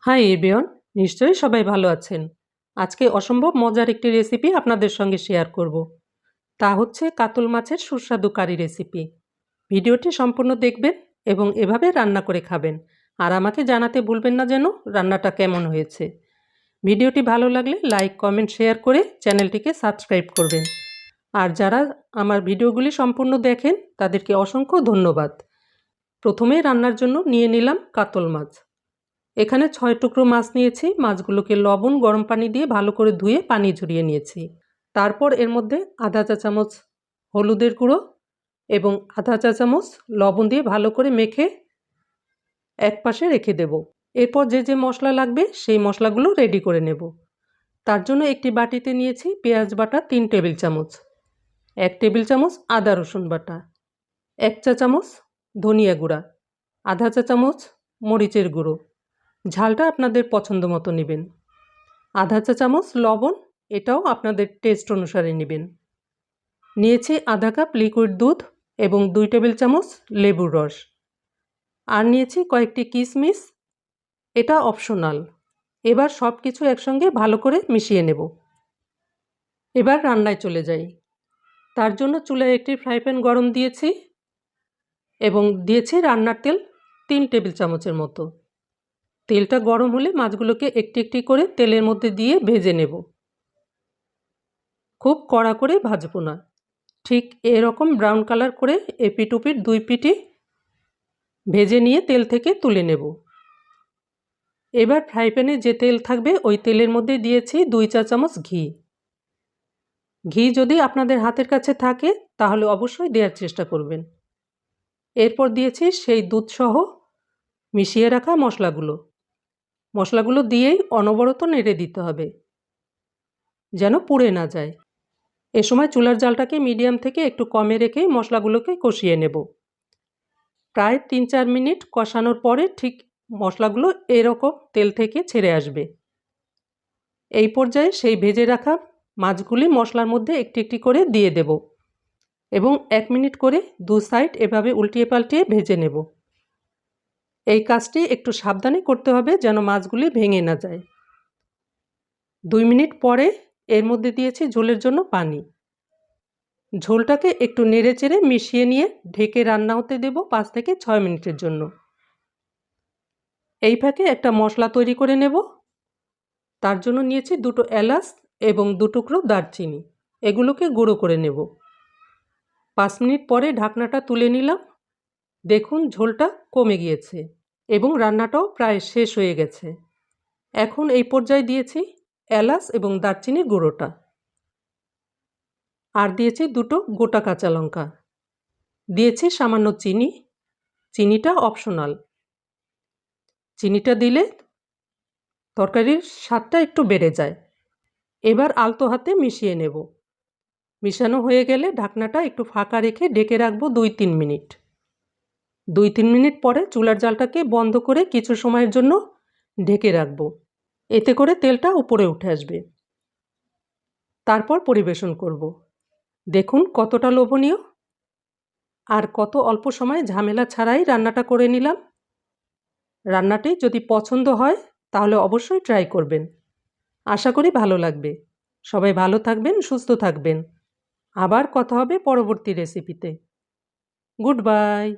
Hi everyone, নিশ্চয়ই সবাই ভালো আছেন। আজকে অসম্ভব মজার একটি রেসিপি আপনাদের সঙ্গে শেয়ার করব। তা হচ্ছে কাতল মাছের সুস্বাদু কারি রেসিপি। ভিডিওটি সম্পূর্ণ দেখবেন এবং এভাবে রান্না করে খাবেন। আর আমাকে জানাতে ভুলবেন না যেন রান্নাটা কেমন হয়েছে। ভিডিওটি ভালো লাগলে লাইক, কমেন্ট, শেয়ার করে চ্যানেলটিকে সাবস্ক্রাইব করবেন। আর যারা আমার ভিডিওগুলি সম্পূর্ণ দেখেন তাদেরকে অসংখ্য ধন্যবাদ। প্রথমে রান্নার জন্য নিয়ে নিলাম কাতল মাছ। এখানে ৬ টুকরো মাছ নিয়েছি। মাছগুলোকে লবণ গরম পানি দিয়ে ভালো করে ধুয়ে পানি ঝরিয়ে নিয়েছি। তারপর এর মধ্যে আধা চা চামচ হলুদের গুঁড়ো এবং আধা চা চামচ লবণ দিয়ে ভালো করে মেখে একপাশে রেখে দেব। এরপর যে মশলা লাগবে সেই মশলাগুলো রেডি করে নেব। তার জন্য একটি বাটিতে নিয়েছি পেঁয়াজ বাটা ৩ টেবিল চামচ, ১ টেবিল চামচ আদা রসুন বাটা, ১ চা চামচ ধনিয়া গুঁড়া, আধা চা চামচ মরিচের গুঁড়ো, ঝালটা আপনাদের পছন্দ মতো নেবেন, আধা চা চামচ লবণ, এটাও আপনাদের টেস্ট অনুসারে নেবেন। নিয়েছি আধা কাপ লিকুইড দুধ এবং ২ টেবিল চামচ লেবুর রস। আর নিয়েছি কয়েকটি কিশমিশ, এটা অপশনাল। এবার সব কিছু একসঙ্গে ভালো করে মিশিয়ে নেব। এবার রান্নায় চলে যাই। তার জন্য চুলায় একটি ফ্রাই প্যান গরম দিয়েছি এবং দিয়েছি রান্নার তেল ৩ টেবিল চামচের মতো। তেলটা গরম হলে মাছগুলোকে একটি একটি করে তেলের মধ্যে দিয়ে ভেজে নেব। খুব কড়া করে ভাজবো না, ঠিক এরকম ব্রাউন কালার করে এপিট ওপিট ২ পিঠই ভেজে নিয়ে তেল থেকে তুলে নেব। এবার ফ্রাই প্যানে যে তেল থাকবে ওই তেলের মধ্যে দিয়েছি ২ চা চামচ ঘি। ঘি যদি আপনাদের হাতের কাছে থাকে তাহলে অবশ্যই দেওয়ার চেষ্টা করবেন। এরপর দিয়েছি সেই দুধসহ মিশিয়ে রাখা মশলাগুলো দিয়েই অনবরত নেড়ে দিতে হবে যেন পুড়ে না যায়। এ সময় চুলার জালটাকে মিডিয়াম থেকে একটু কমে রেখেই মশলাগুলোকে কষিয়ে নেব। প্রায় ৩-৪ মিনিট কষানোর পরে ঠিক মশলাগুলো এরকম তেল থেকে ছেড়ে আসবে। এই পর্যায়ে সেই ভেজে রাখা মাছগুলি মশলার মধ্যে একটি একটি করে দিয়ে দেব এবং ১ মিনিট করে দু সাইড এভাবে উল্টিয়ে পাল্টিয়ে ভেজে নেব। এই কাজটি একটু সাবধানে করতে হবে যেন মাছগুলি ভেঙে না যায়। ২ মিনিট পরে এর মধ্যে দিয়েছি ঝোলের জন্য পানি। ঝোলটাকে একটু নেড়েচেড়ে মিশিয়ে নিয়ে ঢেকে রান্না হতে দেব ৫ থেকে ৬ মিনিটের জন্য। এই ফাঁকে একটা মশলা তৈরি করে নেব। তার জন্য নিয়েছি ২টো এলাচ এবং ২ টুকরো দারচিনি, এগুলোকে গুঁড়ো করে নেব। ৫ মিনিট পরে ঢাকনাটা তুলে নিলাম। দেখুন ঝোলটা কমে গিয়েছে এবং রান্নাটাও প্রায় শেষ হয়ে গেছে। এখন এই পর্যায়ে দিয়েছি এলাচ এবং দারচিনির গুঁড়োটা, আর দিয়েছি ২টো গোটা কাঁচা লঙ্কা, দিয়েছি সামান্য চিনি। চিনিটা অপশনাল। চিনিটা দিলে তরকারির স্বাদটা একটু বেড়ে যায়। এবার আলতো হাতে মিশিয়ে নেব। মিশানো হয়ে গেলে ঢাকনাটা একটু ফাঁকা রেখে ঢেকে রাখবো ২-৩ মিনিট। ২-৩ মিনিট পরে চুলার জালটাকে বন্ধ করে কিছু সময়ের জন্য ঢেকে রাখবো। এতে করে তেলটা উপরে উঠে আসবে। তারপর পরিবেশন করব। দেখুন কতটা লোভনীয় আর কত অল্প সময়ে ঝামেলা ছাড়াই রান্নাটা করে নিলাম। রান্নাটি যদি পছন্দ হয় তাহলে অবশ্যই ট্রাই করবেন। আশা করি ভালো লাগবে। সবাই ভালো থাকবেন, সুস্থ থাকবেন। আবার কথা হবে পরবর্তী রেসিপিতে। Good bye.